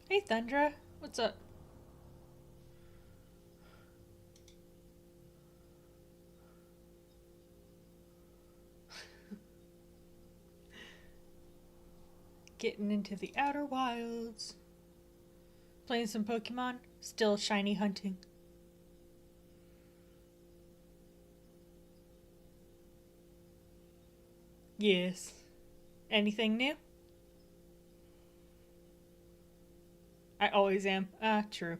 Hey Thundra, what's up? Getting into the outer wilds. Playing some Pokemon. Still shiny hunting. Yes. Anything new? I always am. Ah, true.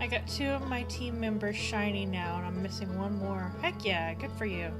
I got two of my team members shiny now, and I'm missing one more. Heck yeah, good for you.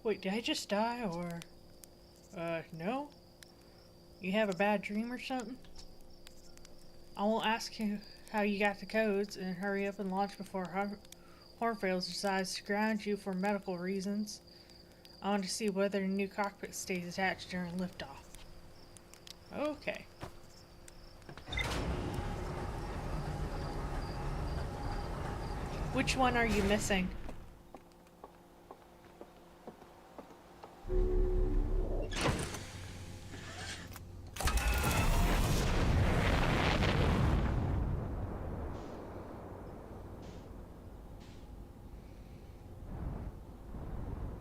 Wait, did I just die, or... no? You have a bad dream or something? I won't ask you how you got the codes, and hurry up and launch before Hornfield decides to ground you for medical reasons. I want to see whether the new cockpit stays attached during liftoff. Okay. Which one are you missing?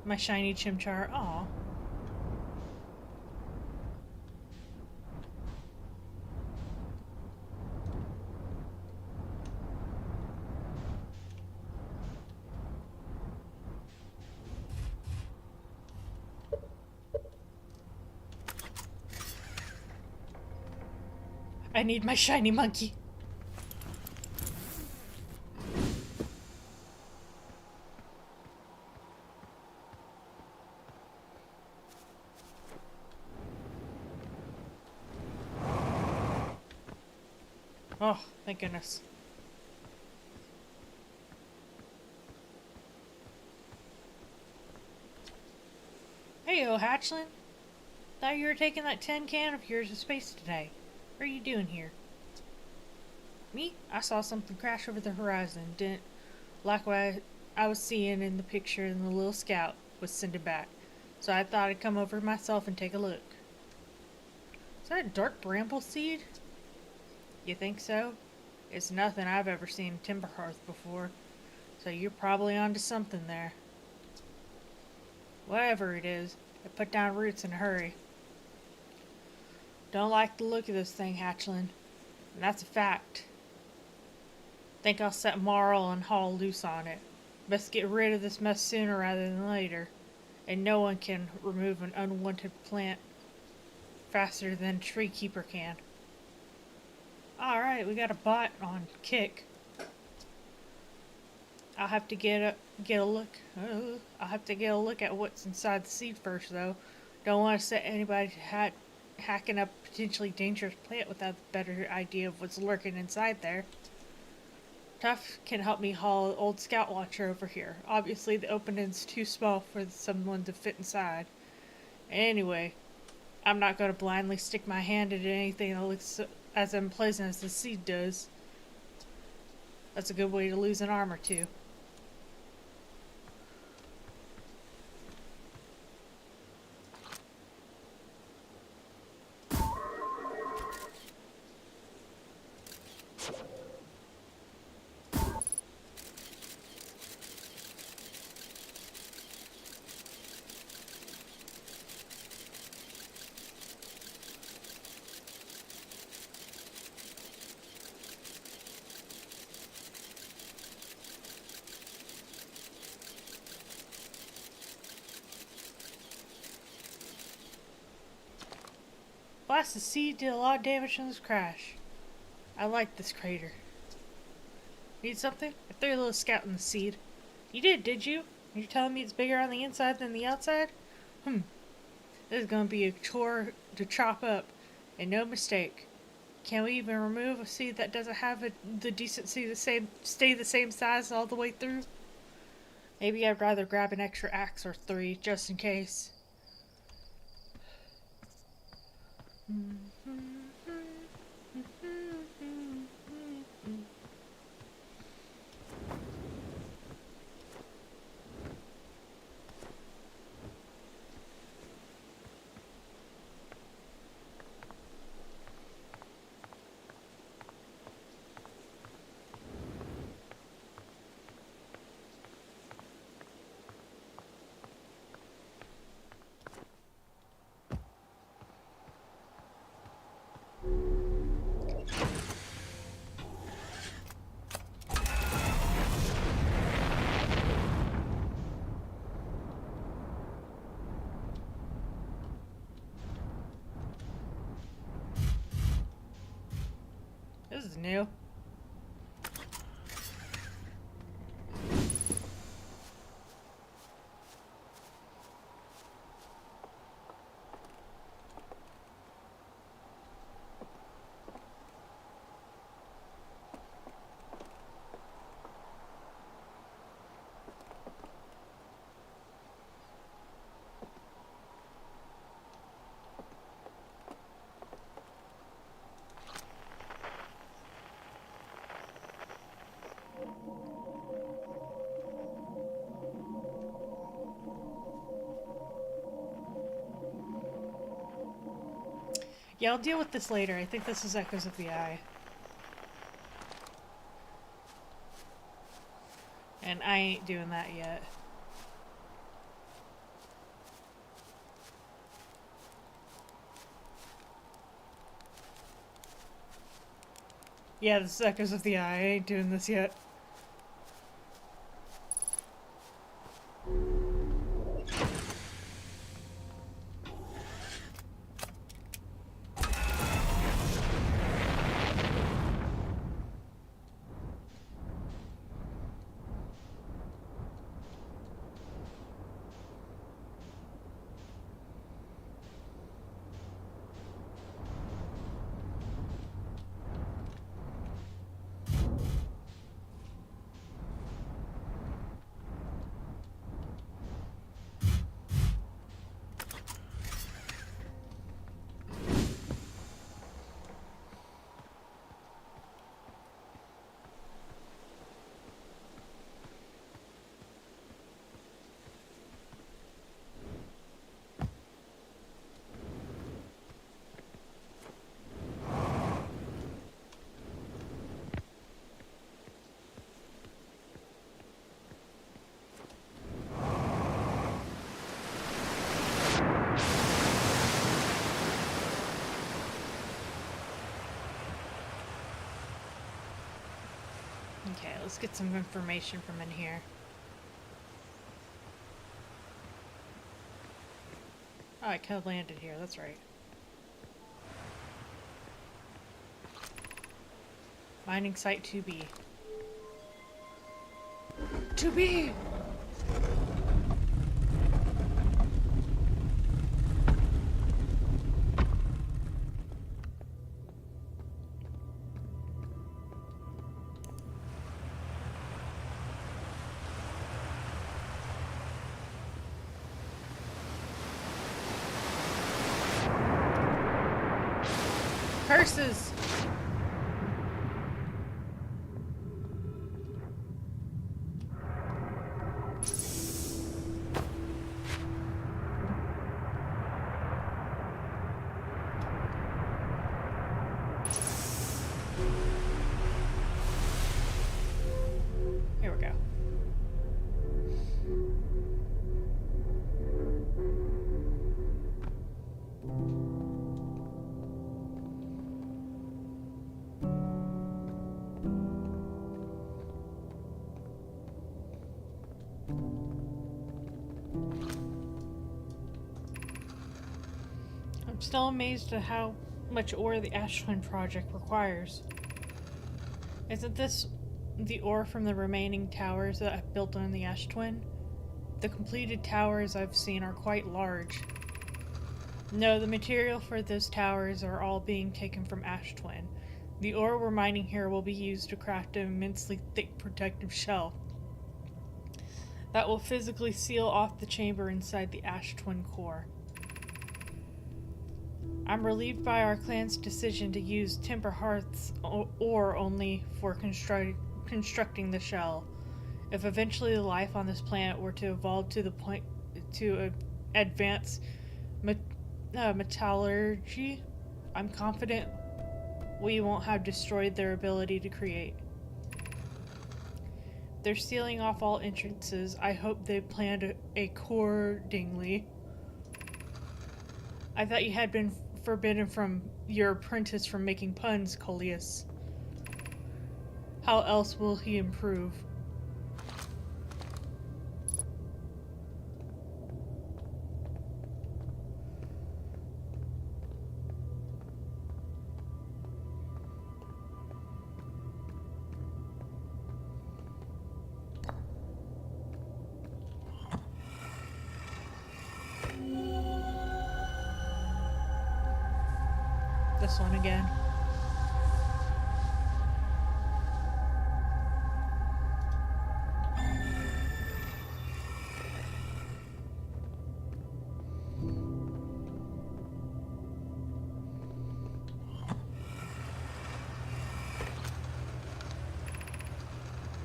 My shiny Chimchar. Aw. I need my shiny monkey. Oh, thank goodness. Hey, Hatchling. Thought you were taking that tin can of yours to space today. What are you doing here? Me? I saw something crash over the horizon. Didn't like what I was seeing in the picture, and the little scout was sending back. So I thought I'd come over myself and take a look. Is that a dark bramble seed? You think so? It's nothing I've ever seen in Timberhearth before, so you're probably onto something there. Whatever it is, it put down roots in a hurry. Don't like the look of this thing, Hatchling, and that's a fact. Think I'll set Marl and haul loose on it. Best get rid of this mess sooner rather than later, and no one can remove an unwanted plant faster than Tree Keeper can. Alright, we got a bot on Kick. I'll have to get a look. I'll have to get a look at what's inside the seed first, though. Don't want to set anybody hacking up a potentially dangerous plant without a better idea of what's lurking inside there. Tuff can help me haul old Scout Watcher over here. Obviously, the opening's too small for someone to fit inside. Anyway, I'm not going to blindly stick my hand into anything that looks as unpleasant as the seed does. That's a good way to lose an arm or two. Blasted seed did a lot of damage in this crash. I like this crater. Need something? I threw a little scout in the seed. You did you? You're telling me it's bigger on the inside than the outside? This is gonna be a chore to chop up, and no mistake. Can we even remove a seed that doesn't have the decency to stay the same size all the way through? Maybe I'd rather grab an extra axe or 3 just in case. This is new. Yeah, I'll deal with this later. I think this is Echoes of the Eye. And I ain't doing that yet. Yeah, this is Echoes of the Eye. I ain't doing this yet. Okay, let's get some information from in here. Oh, I could have landed here, that's right. Mining site 2B. 2B! Curses! Here we go. Still amazed at how much ore the Ash Twin project requires. Isn't this the ore from the remaining towers that I've built on the Ash Twin? The completed towers I've seen are quite large. No, the material for those towers are all being taken from Ash Twin. The ore we're mining here will be used to craft an immensely thick protective shell that will physically seal off the chamber inside the Ash Twin core. I'm relieved by our clan's decision to use Timber Hearth's ore only for constructing the shell. If eventually the life on this planet were to evolve to the point to advance metallurgy, I'm confident we won't have destroyed their ability to create. They're sealing off all entrances. I hope they planned accordingly. I thought you had been forbidden from your apprentice from making puns, Coleus. How else will he improve? This one again.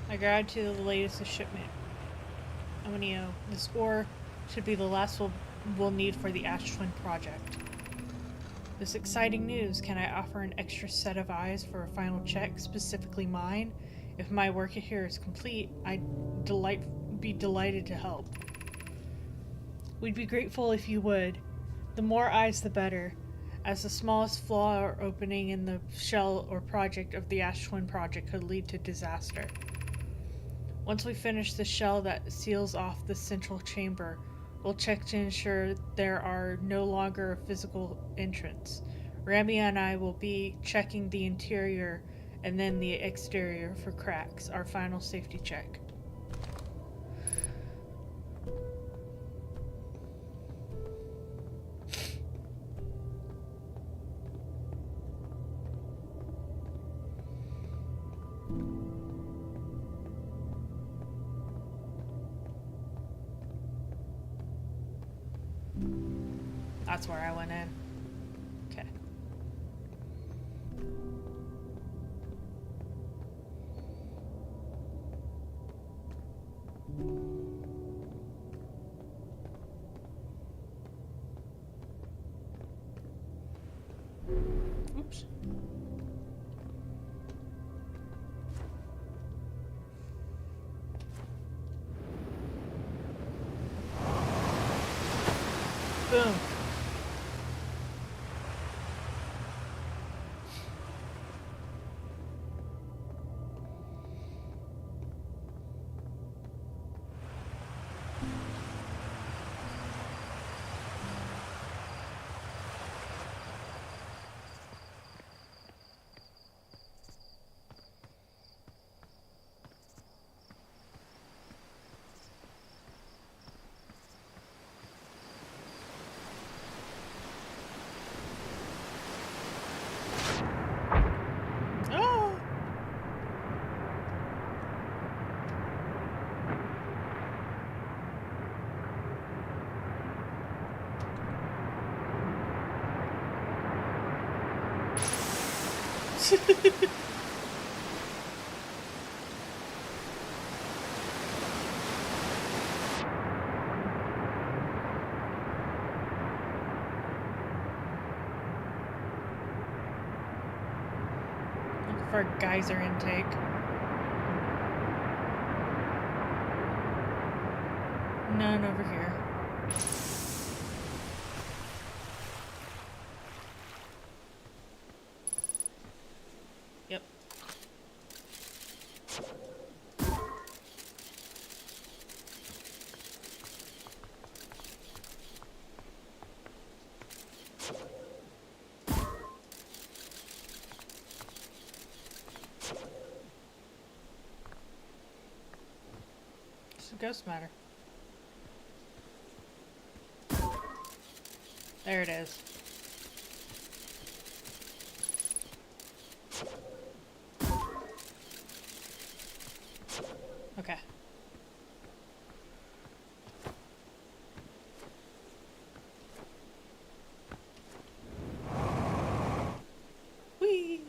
I grabbed to the latest shipment. Amonio, this ore should be the last we'll need for the Ash Twin project. This exciting news. Can I offer an extra set of eyes for a final check, specifically mine? If my work here is complete, I'd be delighted to help. We'd be grateful if you would. The more eyes, the better, as the smallest flaw or opening in the shell or project of the Ash Twin project could lead to disaster. Once we finish the shell that seals off the central chamber, we'll check to ensure there are no longer a physical entrance. Ramia and I will be checking the interior and then the exterior for cracks, our final safety check. That's where I went in. Okay. Oops. Boom. Oh! Looking for a geyser intake. None over here. Yep. the ghost matter? There it is. Okay. Whee!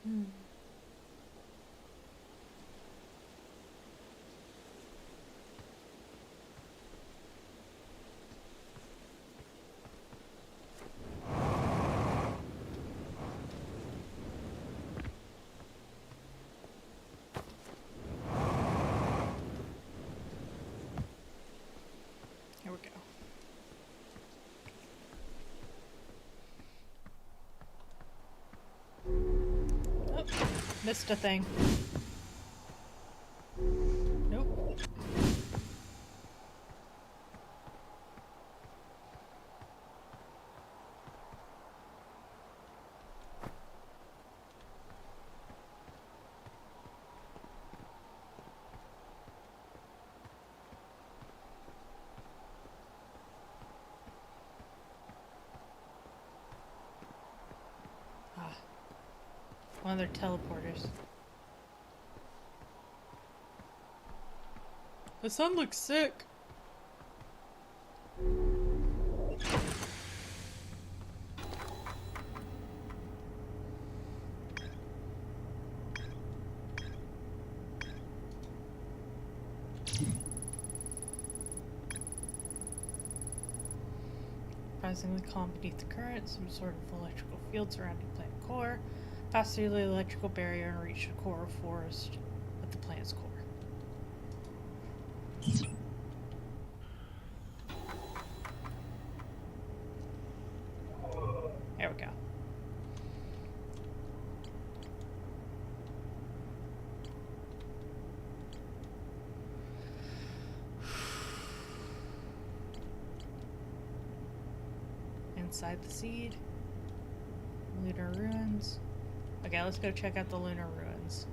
Hmm. Here we go. Oh, missed a thing. Nope. Ah, one of their teleporters. The sun looks sick. Surprisingly calm beneath the current, some sort of electrical field surrounding plant core. Pass through the electrical barrier and reach the core of forest at the plant's core. There we go. Inside the seed. Lunar ruins. Okay, let's go check out the lunar ruins.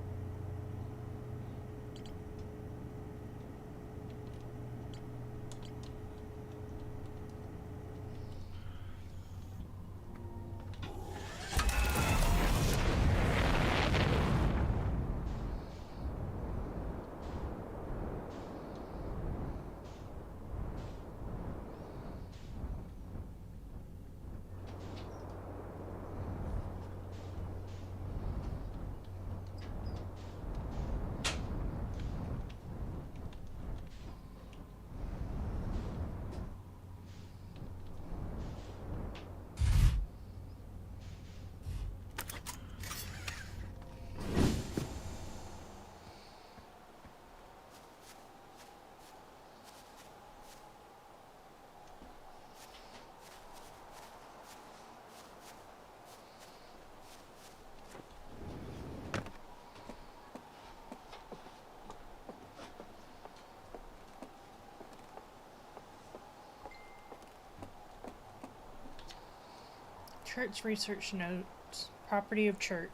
Church research notes. Property of Chert.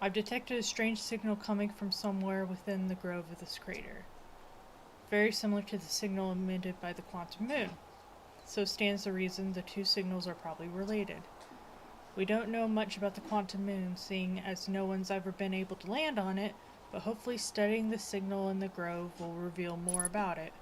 I've detected a strange signal coming from somewhere within the grove of this crater. Very similar to the signal emitted by the quantum moon. So stands the reason the two signals are probably related. We don't know much about the quantum moon, seeing as no one's ever been able to land on it, but hopefully studying the signal in the grove will reveal more about it.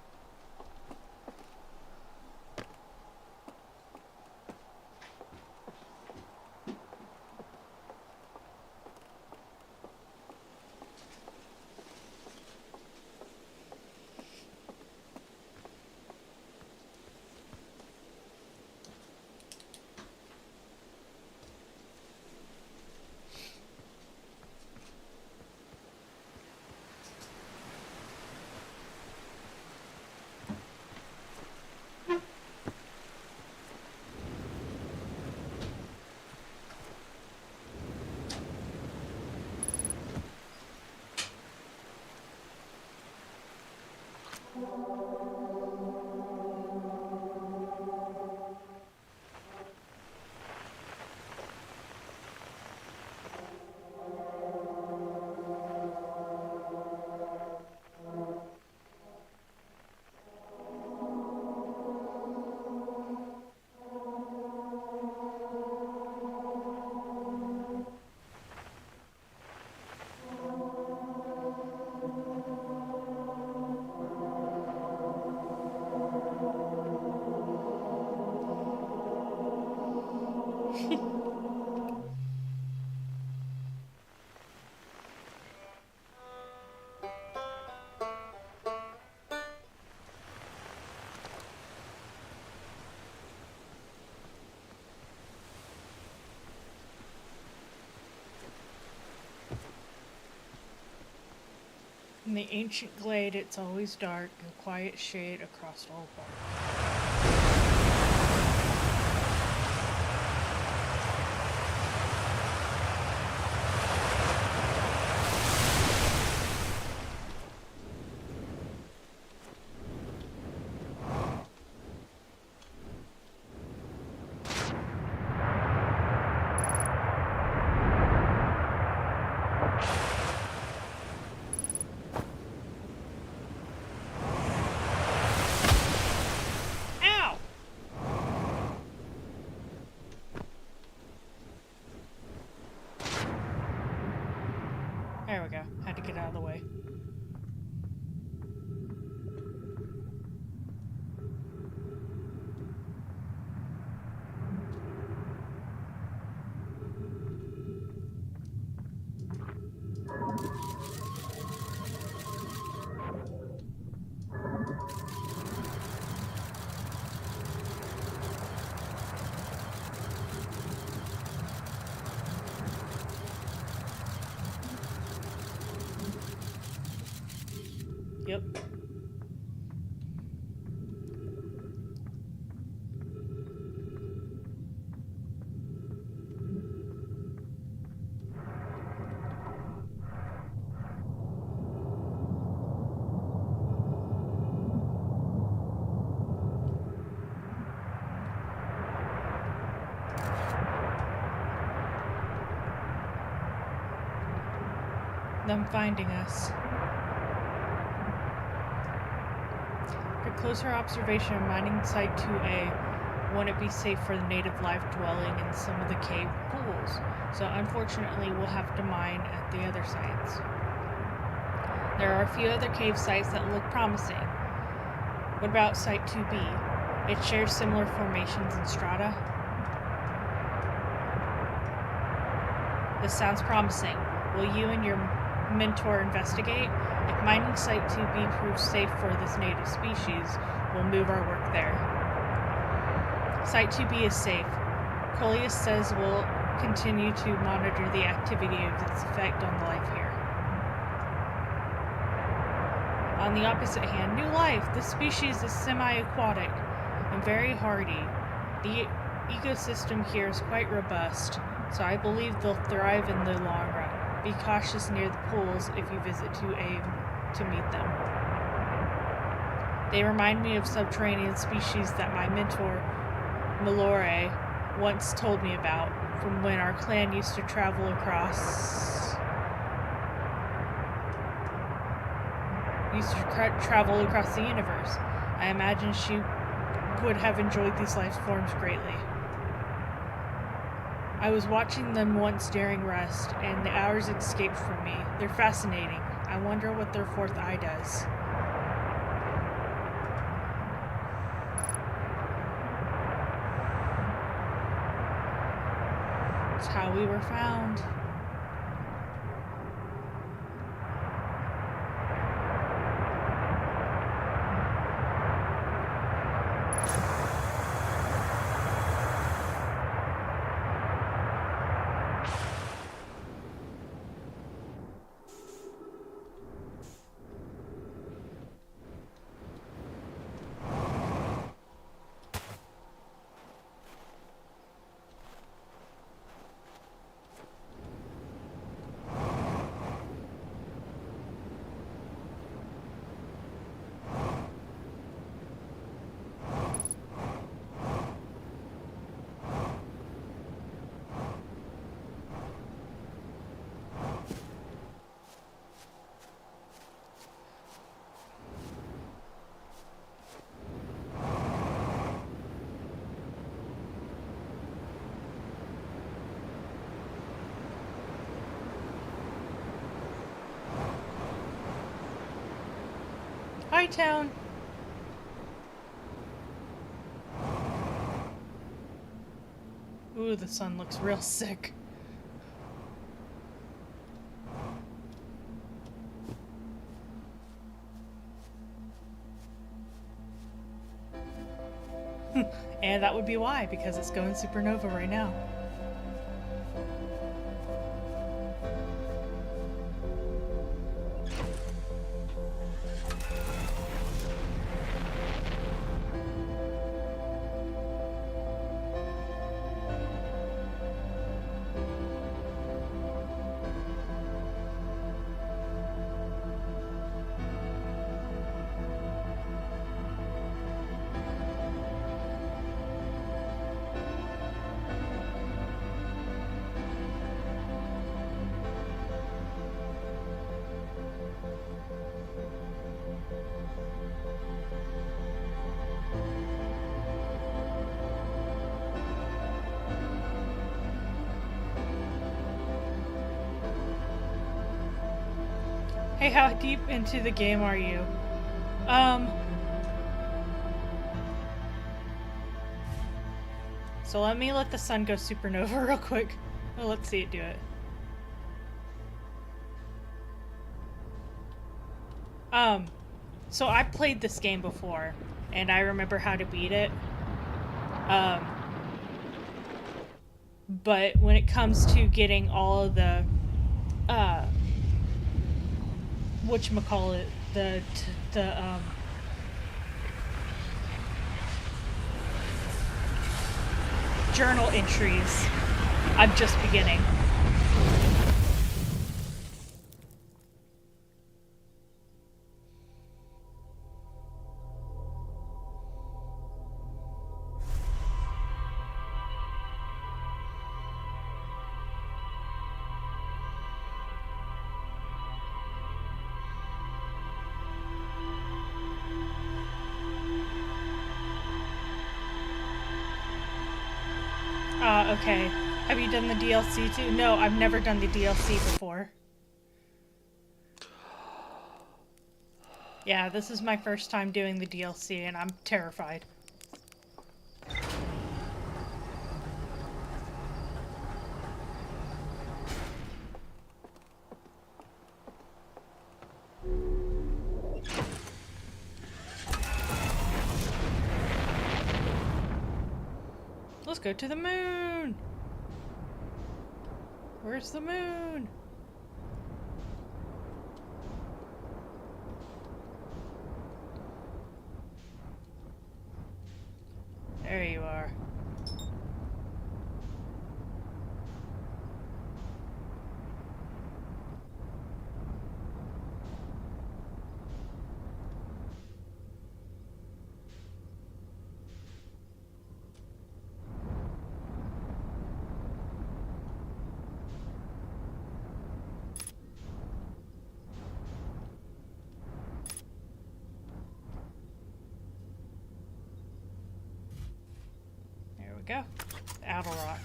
In the ancient glade, it's always dark, a quiet shade across all parts. Ow! There we go. Had to get out of the way. Yep. Them finding us. After closer observation of mining site 2A, won't it be safe for the native life dwelling in some of the cave pools? So unfortunately, we'll have to mine at the other sites. There are a few other cave sites that look promising. What about Site 2B? It shares similar formations and strata. This sounds promising. Will you and your mentor investigate? If mining Site 2B proves safe for this native species, we'll move our work there. Site 2B is safe. Coleus says we'll continue to monitor the activity of its effect on the life here. On the opposite hand, new life. This species is semi-aquatic and very hardy. The ecosystem here is quite robust, so I believe they'll thrive in the long run. Be cautious near the pools if you visit 2A to meet them. They remind me of subterranean species that my mentor, Malore, once told me about from when our clan used to travel across the universe. I imagine she would have enjoyed these life forms greatly. I was watching them once during rest, and the hours escaped from me. They're fascinating. I wonder what their fourth eye does. It's how we were found. Hi, town. Ooh, the sun looks real sick. And that would be why, because it's going supernova right now. Hey, how deep into the game are you? So let me let the sun go supernova real quick. Well, let's see it do it. So I played this game before, and I remember how to beat it. But when it comes to getting all of the, whatchamacallit, journal entries, I'm just beginning. Okay. Have you done the DLC too? No, I've never done the DLC before. Yeah, this is my first time doing the DLC, and I'm terrified. Let's go to the moon! Where's the moon? There you are. There we go. Outer Rock.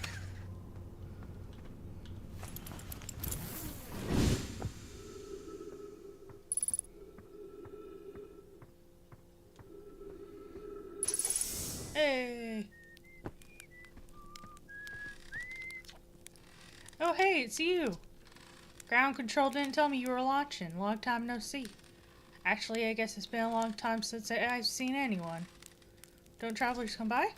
Hey! Oh hey, it's you! Ground control didn't tell me you were launching. Long time no see. Actually, I guess it's been a long time since I've seen anyone. Don't travelers come by?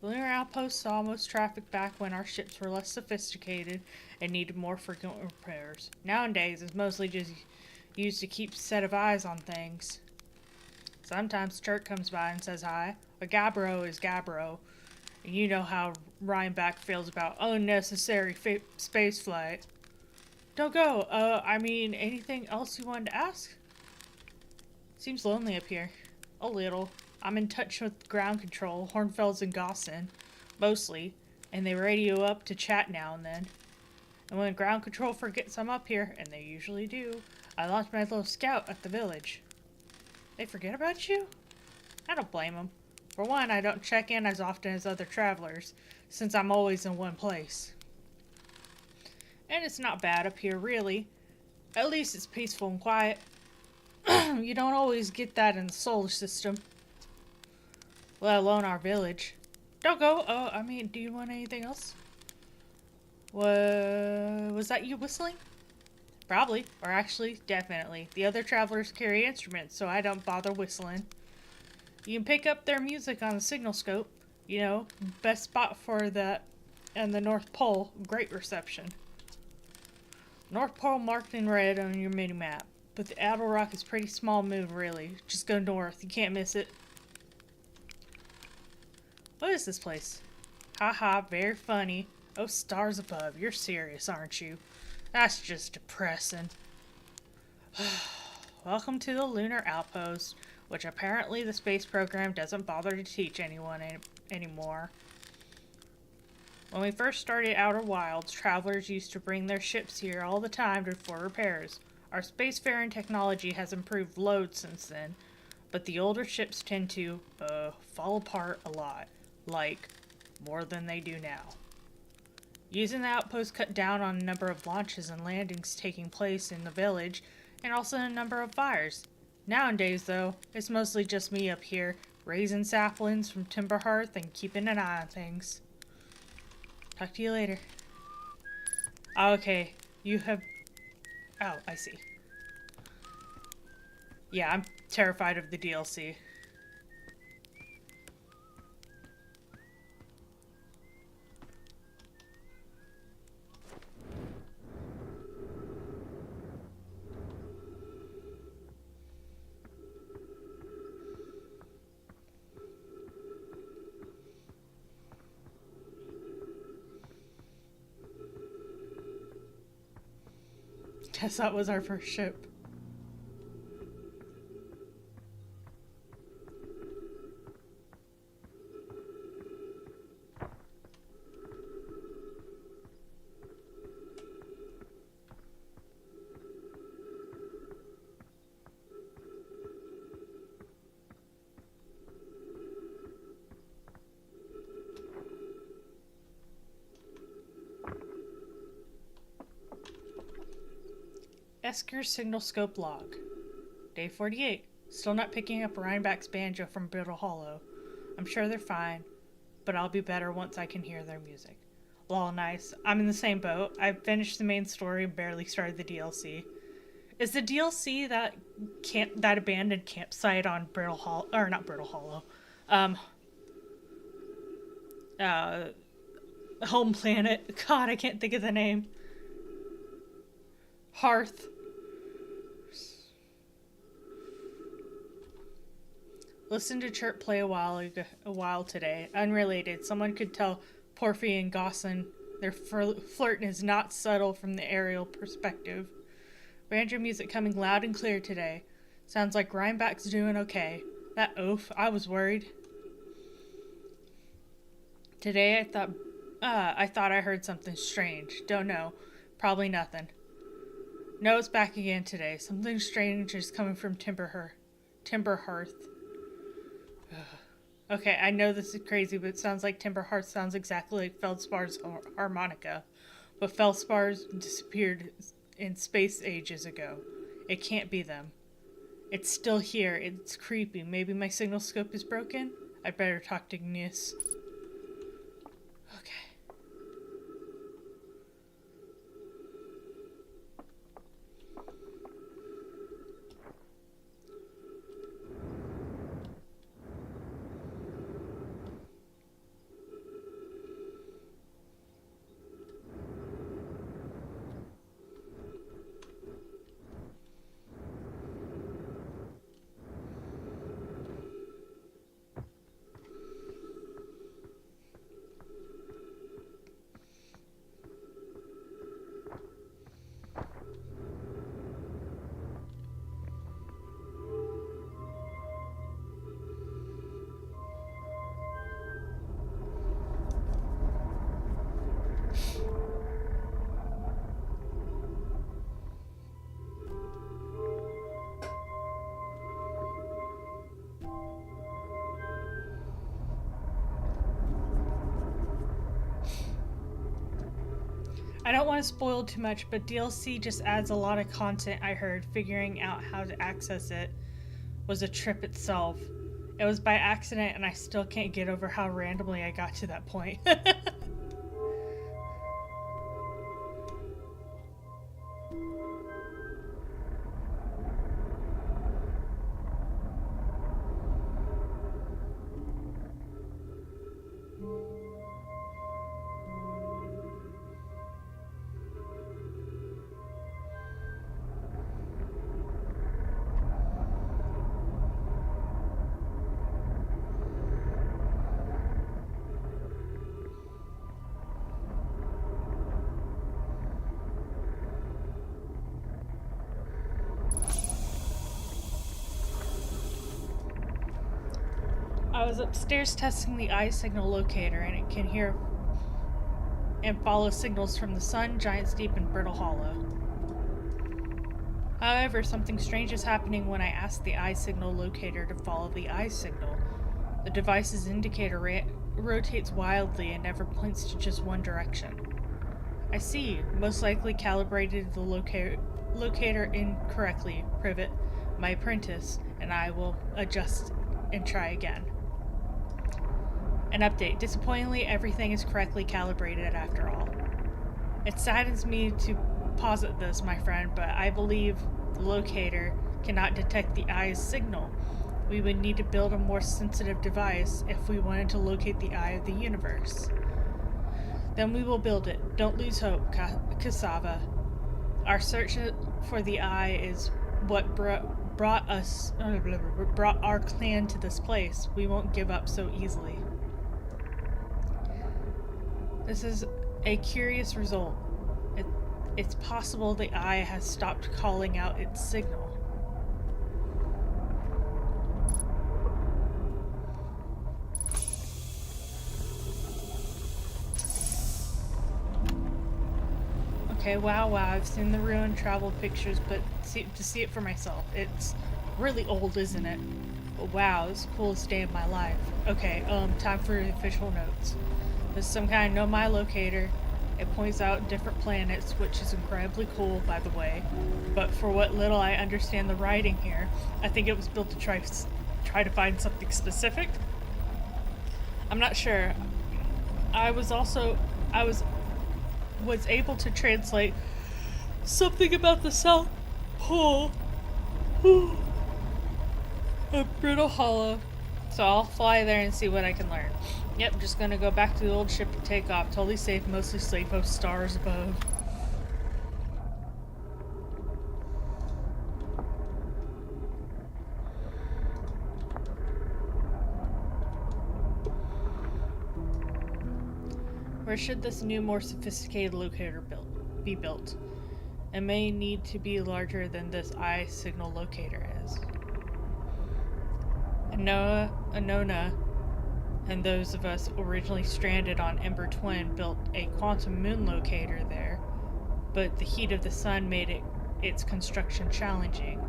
The lunar outpost saw most traffic back when our ships were less sophisticated and needed more frequent repairs. Nowadays, it's mostly just used to keep a set of eyes on things. Sometimes Turk comes by and says hi. A Gabbro is Gabbro. And you know how Rhinebeck feels about unnecessary spaceflight. Don't go. I mean, anything else you wanted to ask? Seems lonely up here. A little. I'm in touch with ground control, Hornfels and Gossin, mostly, and they radio up to chat now and then. And when ground control forgets I'm up here, and they usually do, I launch my little scout at the village. They forget about you? I don't blame them. For one, I don't check in as often as other travelers, since I'm always in one place. And it's not bad up here, really. At least it's peaceful and quiet. You don't always get that in the solar system, let alone our village. Don't go. Oh, I mean, do you want anything else? Was that you whistling? Probably, or actually, definitely. The other travelers carry instruments, so I don't bother whistling. You can pick up their music on the signal scope. You know, best spot for that and the North Pole. Great reception. North Pole marked in red on your mini map, but the Outer Rock is pretty small move, really. Just go north. You can't miss it. What is this place? Haha, very funny. Oh, stars above. You're serious, aren't you? That's just depressing. Welcome to the Lunar Outpost, which apparently the space program doesn't bother to teach anyone anymore. When we first started Outer Wilds, travelers used to bring their ships here all the time for repairs. Our spacefaring technology has improved loads since then, but the older ships tend to, fall apart a lot. Like, more than they do now. Using the outpost cut down on the number of launches and landings taking place in the village, and also the number of fires. Nowadays, though, it's mostly just me up here, raising saplings from Timber Hearth and keeping an eye on things. Talk to you later. Okay, you have... Oh, I see. Yeah, I'm terrified of the DLC. Guess that was our first ship. Esker signal scope log. Day 48. Still not picking up Rhineback's banjo from Brittle Hollow. I'm sure they're fine, but I'll be better once I can hear their music. Lol, nice. I'm in the same boat. I've finished the main story and barely started the DLC. Is the DLC that abandoned campsite on Brittle Hollow, or not Brittle Hollow, uh, Home Planet. God, I can't think of the name. Hearth. Listen to Chirp play a while today. Unrelated. Someone could tell Porphy and Gosselin their flirt is not subtle from the aerial perspective. Banjo music coming loud and clear today. Sounds like Rhineback's doing okay. That oaf, I was worried. Today I thought I heard something strange. Don't know. Probably nothing. No, it's back again today. Something strange is coming from Timber Hearth. Okay, I know this is crazy, but it sounds like Timber Hearth sounds exactly like Feldspar's harmonica. But Feldspar's disappeared in space ages ago. It can't be them. It's still here. It's creepy. Maybe my signal scope is broken? I'd better talk to Igneous. Okay. I don't want to spoil too much, but DLC just adds a lot of content. I heard figuring out how to access it was a trip itself. It was by accident, and I still can't get over how randomly I got to that point. I was upstairs testing the eye signal locator, and it can hear and follow signals from the sun, Giant's Deep, and Brittle Hollow. However, something strange is happening when I ask the eye signal locator to follow the eye signal. The device's indicator rotates wildly and never points to just one direction. I see. Most likely calibrated the locator incorrectly. Privet, my apprentice, and I will adjust and try again. An update. Disappointingly, everything is correctly calibrated after all. It saddens me to posit this, my friend, but I believe the locator cannot detect the eye's signal. We would need to build a more sensitive device if we wanted to locate the eye of the universe. Then we will build it. Don't lose hope, Cassava. Our search for the eye is what brought our clan to this place. We won't give up so easily. This is a curious result. It's possible the eye has stopped calling out its signal. Okay, wow, I've seen the ruined travel pictures, but to see it for myself, it's really old, isn't it? But wow, it's the coolest day of my life. Okay, time for the official notes. There's some kind of Nomai locator. It points out different planets, which is incredibly cool, by the way. But for what little I understand the writing here, I think it was built to try to find something specific. I'm not sure. I was able to translate something about the South Pole of Brittle Hollow. So I'll fly there and see what I can learn. Yep, just gonna go back to the old ship and take off. Totally safe, mostly safe of stars above. Where should this new, more sophisticated locator be built? It may need to be larger than this eye signal locator is. Anona and those of us originally stranded on Ember Twin built a quantum moon locator there, but the heat of the sun made its construction challenging.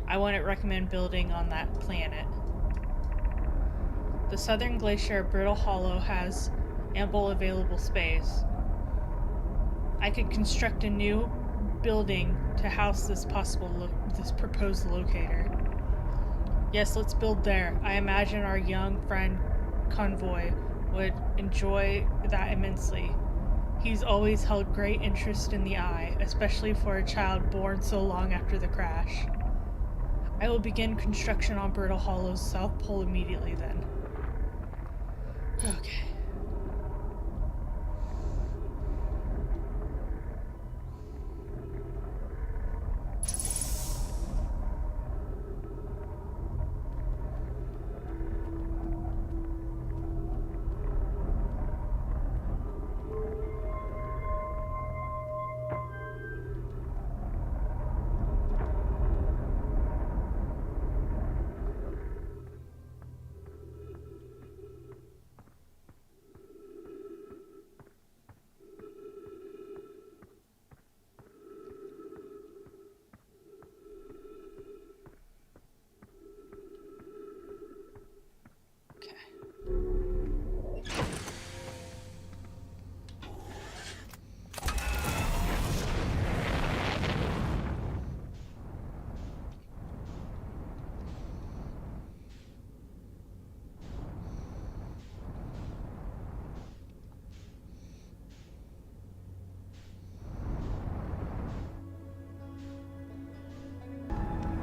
I wouldn't recommend building on that planet. The southern glacier of Brittle Hollow has ample available space. I could construct a new building to house this proposed locator. Yes, let's build there. I imagine our young friend Convoy would enjoy that immensely. He's always held great interest in the eye, especially for a child born so long after the crash. I will begin construction on Brittle Hollow's South Pole immediately then. Okay.